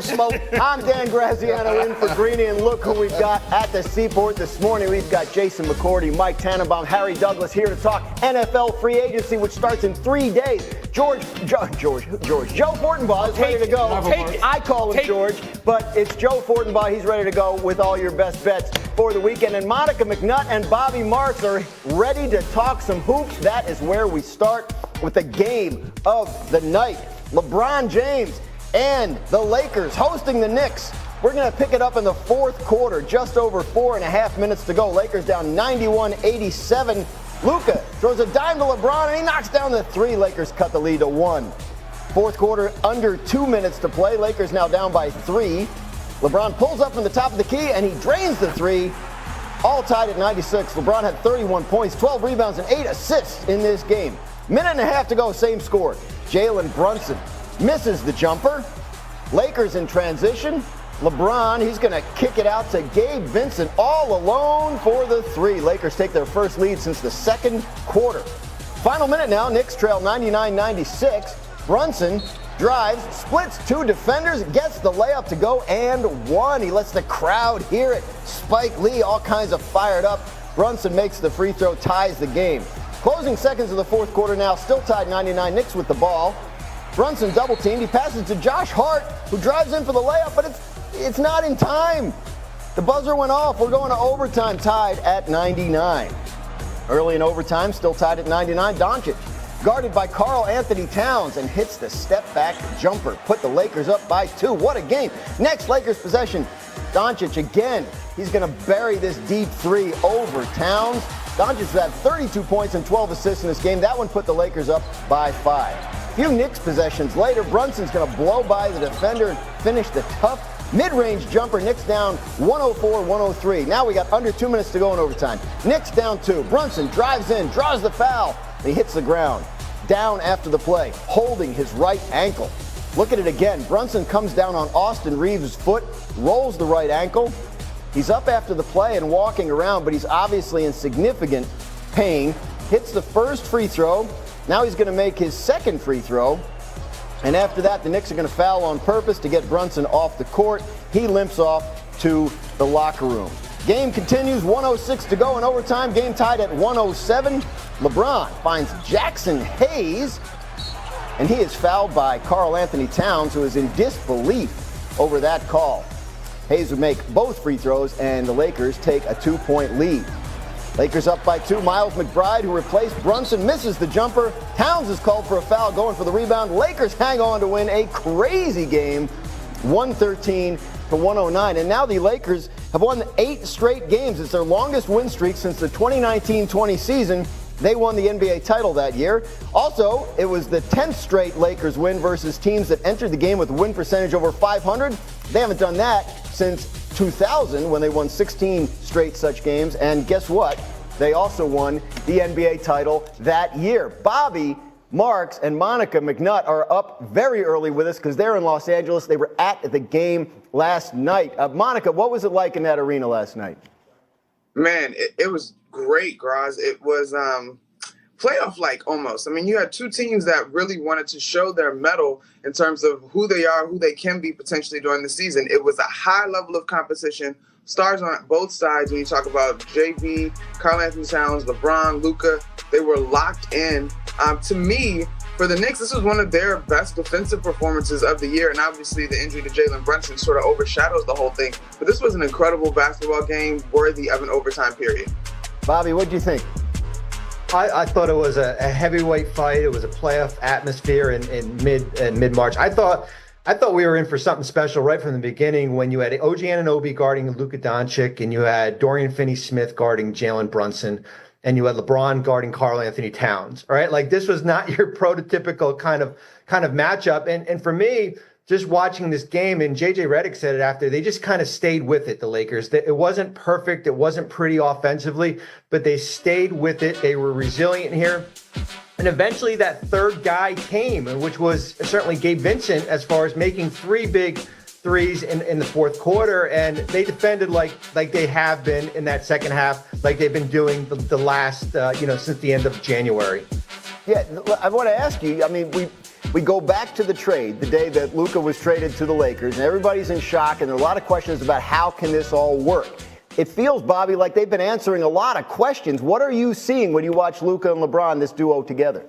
smoke. I'm Dan Graziano in for Greeny, and look who we've got at the Seaport this morning. We've got Jason McCourty, Mike Tannenbaum, Harry Douglas here to talk NFL free agency, which starts in 3 days. Joe Fortenbaugh is ready to go. I call him George, but it's Joe Fortenbaugh. He's ready to go with all your best bets for the weekend. And Monica McNutt and Bobby Marks are ready to talk some hoops. That is where we start with the game of the night. LeBron James and the Lakers hosting the Knicks. We're going to pick it up in the fourth quarter, just over 4.5 minutes to go. Lakers down 91-87. Luka throws a dime to LeBron, and he knocks down the three. Lakers cut the lead to 1. Fourth quarter, under 2 minutes to play. Lakers now down by 3. LeBron pulls up from the top of the key, and he drains the three. All tied at 96. LeBron had 31 points, 12 rebounds, and 8 assists in this game. Minute and a half to go, same score. Jalen Brunson misses the jumper. Lakers in transition. LeBron, he's going to kick it out to Gabe Vincent all alone for the three. Lakers take their first lead since the second quarter. Final minute now, Knicks trail 99-96. Brunson drives, splits 2 defenders, gets the layup to go and 1. He lets the crowd hear it. Spike Lee all kinds of fired up. Brunson makes the free throw, ties the game. Closing seconds of the fourth quarter now, still tied 99. Knicks with the ball. Brunson double teamed. He passes to Josh Hart, who drives in for the layup, but it's not in time. The buzzer went off. We're going to overtime, tied at 99. Early in overtime, still tied at 99. Doncic, guarded by Karl Anthony Towns, and hits the step-back jumper. Put the Lakers up by 2. What a game. Next Lakers possession. Doncic again. He's going to bury this deep three over Towns. Doncic had 32 points and 12 assists in this game. That one put the Lakers up by 5. A few Knicks possessions later, Brunson's going to blow by the defender and finish the tough mid-range jumper. Knicks down 104-103. Now we got under 2 minutes to go in overtime. Knicks down 2. Brunson drives in, draws the foul, and he hits the ground. Down after the play, holding his right ankle. Look at it again. Brunson comes down on Austin Reeves' foot, rolls the right ankle. He's up after the play and walking around, but he's obviously in significant pain. Hits the first free throw. Now he's going to make his second free throw. And after that, the Knicks are going to foul on purpose to get Brunson off the court. He limps off to the locker room. Game continues, 1:06 to go in overtime. Game tied at 107. LeBron finds Jackson Hayes, and he is fouled by Karl Anthony Towns, who is in disbelief over that call. Hayes would make both free throws, and the Lakers take a 2-point lead. Lakers up by 2. Miles McBride, who replaced Brunson, misses the jumper. Towns is called for a foul, going for the rebound. Lakers hang on to win a crazy game, 113-109. And now the Lakers have won 8 straight games. It's their longest win streak since the 2019-20 season. They won the NBA title that year. Also, it was the 10th straight Lakers win versus teams that entered the game with a win percentage over 500. They haven't done that since 2000, when they won 16 straight such games. And guess what? They also won the NBA title that year. Bobby Marks and Monica McNutt are up very early with us because they're in Los Angeles. They were at the game last night. Monica, what was it like in that arena last night? Man, it was great, Graz. It was playoff-like almost. I mean, you had two teams that really wanted to show their mettle in terms of who they are, who they can be potentially during the season. It was a high level of competition. Stars on both sides when you talk about JV, Karl Anthony Towns, LeBron, Luka. They were locked in. To me, for the Knicks, this was one of their best defensive performances of the year. And obviously the injury to Jalen Brunson sort of overshadows the whole thing. But this was an incredible basketball game worthy of an overtime period. Bobby, what did you think? I thought it was a heavyweight fight. It was a playoff atmosphere in mid-March. I thought we were in for something special right from the beginning when you had OG Anunoby guarding Luka Doncic and you had Dorian Finney-Smith guarding Jalen Brunson and you had LeBron guarding Karl Anthony Towns. All right, like this was not your prototypical kind of matchup. And for me, just watching this game, and JJ Redick said it after, they just kind of stayed with it, the Lakers. It wasn't perfect. It wasn't pretty offensively, but they stayed with it. They were resilient here. And eventually that third guy came, which was certainly Gabe Vincent, as far as making 3 big threes in the fourth quarter. And they defended like they have been in that second half, like they've been doing the last, since the end of January. Yeah, I want to ask you, I mean, We go back to the trade, the day that Luka was traded to the Lakers, and everybody's in shock, and there are a lot of questions about how can this all work. It feels, Bobby, like they've been answering a lot of questions. What are you seeing when you watch Luka and LeBron, this duo together?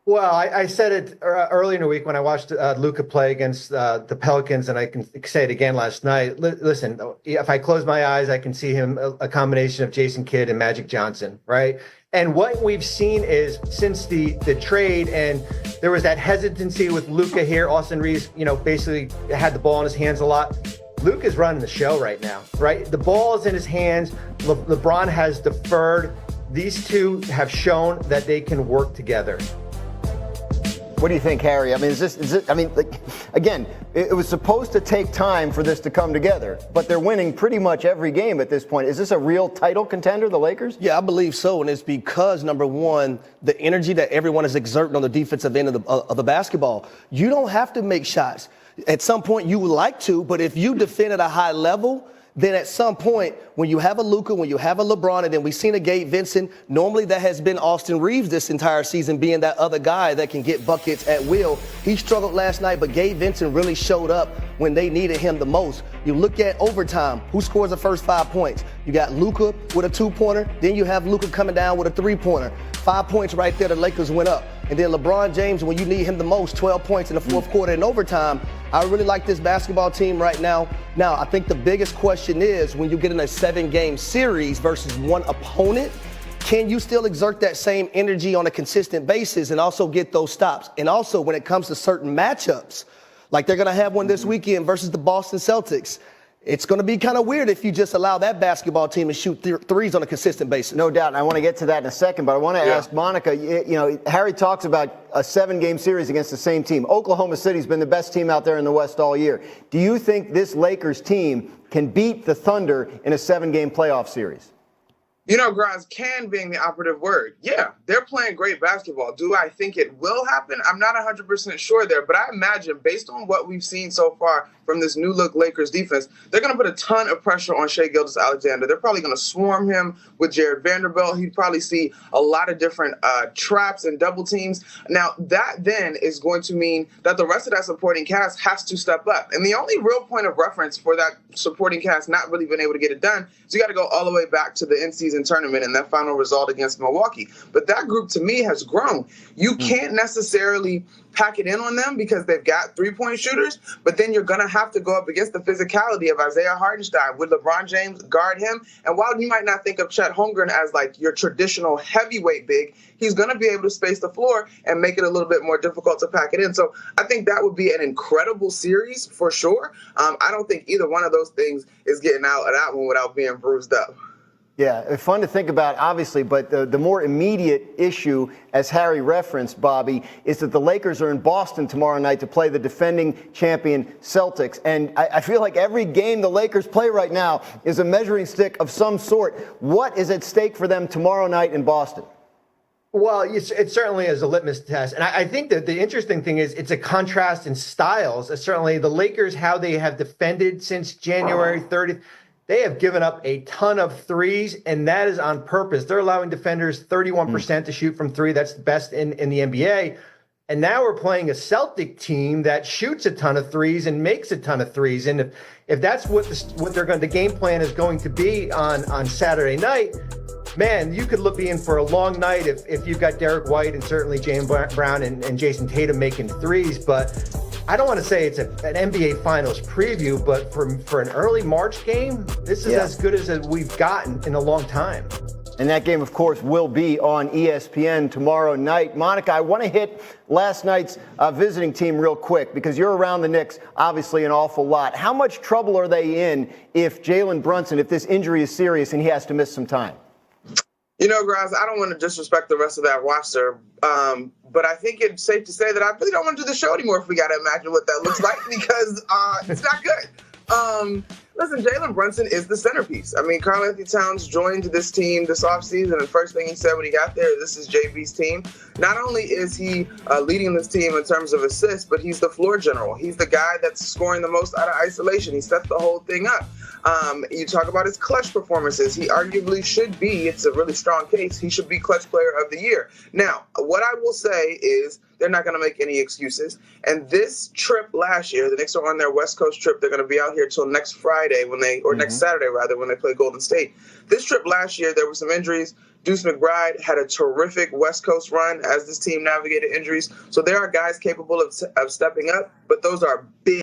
Well, I said it earlier in the week when I watched Luka play against the Pelicans, and I can say it again last night. Listen, if I close my eyes, I can see him a combination of Jason Kidd and Magic Johnson, right? And what we've seen is since the trade, and there was that hesitancy with Luka here, Austin Reeves, basically had the ball in his hands a lot. Luka's running the show right now, right? The ball is in his hands. LeBron has deferred. These two have shown that they can work together. What do you think, Harry? I mean, again, it was supposed to take time for this to come together, but they're winning pretty much every game at this point. Is this a real title contender, the Lakers? Yeah, I believe so, and it's because, number one, the energy that everyone is exerting on the defensive end of the basketball. You don't have to make shots. At some point, you would like to, but if you defend at a high level, then at some point, when you have a Luka, when you have a LeBron, and then we've seen a Gabe Vincent, normally that has been Austin Reeves this entire season, being that other guy that can get buckets at will. He struggled last night, but Gabe Vincent really showed up when they needed him the most. You look at overtime, who scores the first 5 points? You got Luka with a 2-pointer, then you have Luka coming down with a 3-pointer. 5 points right there, the Lakers went up. And then LeBron James, when you need him the most, 12 points in the fourth quarter in overtime. I really like this basketball team right now. Now, I think the biggest question is when you get in a 7-game series versus one opponent, can you still exert that same energy on a consistent basis and also get those stops? And also when it comes to certain matchups, like they're going to have one this weekend versus the Boston Celtics, it's going to be kind of weird if you just allow that basketball team to shoot threes on a consistent basis. No doubt. And I want to get to that in a second, but I want to ask Monica, Harry talks about a 7-game series against the same team. Oklahoma City's been the best team out there in the West all year. Do you think this Lakers team can beat the Thunder in a 7-game playoff series? Grimes, can being the operative word. Yeah, they're playing great basketball. Do I think it will happen? I'm not 100% sure there, but I imagine based on what we've seen so far from this new look Lakers defense, they're going to put a ton of pressure on Shai Gilgeous-Alexander. They're probably going to swarm him with Jared Vanderbilt. He'd probably see a lot of different traps and double teams. Now, that then is going to mean that the rest of that supporting cast has to step up. And the only real point of reference for that supporting cast not really being able to get it done is you got to go all the way back to the in-season tournament and that final result against Milwaukee. But that group, to me, has grown. You can't necessarily pack it in on them because they've got 3-point shooters, but then you're going to have to go up against the physicality of Isaiah Hartenstein. Would LeBron James guard him? And while you might not think of Chet Holmgren as like your traditional heavyweight big, he's going to be able to space the floor and make it a little bit more difficult to pack it in. So I think that would be an incredible series for sure. I don't think either one of those things is getting out of that one without being bruised up. Yeah, fun to think about, obviously, but the more immediate issue, as Harry referenced, Bobby, is that the Lakers are in Boston tomorrow night to play the defending champion Celtics. And I feel like every game the Lakers play right now is a measuring stick of some sort. What is at stake for them tomorrow night in Boston? Well, it certainly is a litmus test. And I think that the interesting thing is it's a contrast in styles. Certainly the Lakers, how they have defended since January 30th. They have given up a ton of threes, and that is on purpose. They're allowing defenders 31% to shoot from three. That's the best in the NBA. And now we're playing a Celtic team that shoots a ton of threes and makes a ton of threes. And if that's what the game plan is going to be on Saturday night, man, you could be in for a long night if you've got Derek White and certainly Jaylen Brown and Jason Tatum making threes. But I don't want to say it's an NBA Finals preview, but for an early March game, this is as good as we've gotten in a long time. And that game, of course, will be on ESPN tomorrow night. Monica, I want to hit last night's visiting team real quick because you're around the Knicks, obviously, an awful lot. How much trouble are they in if Jalen Brunson, if this injury is serious and he has to miss some time? Guys, I don't want to disrespect the rest of that roster, but I think it's safe to say that I really don't want to do the show anymore if we got to imagine what that looks like because it's not good. Listen, Jalen Brunson is the centerpiece. I mean, Karl-Anthony Towns joined this team this offseason, and the first thing he said when he got there, this is JB's team. Not only is he leading this team in terms of assists, but he's the floor general. He's the guy that's scoring the most out of isolation. He sets the whole thing up. You talk about his clutch performances. He arguably should be, it's a really strong case, he should be clutch player of the year. Now, what I will say is they're not going to make any excuses. And this trip last year, the Knicks are on their West Coast trip. They're going to be out here till next Friday next Saturday, rather, when they play Golden State. This trip last year, there were some injuries. Deuce McBride had a terrific West Coast run as this team navigated injuries. So there are guys capable of stepping up, but those are big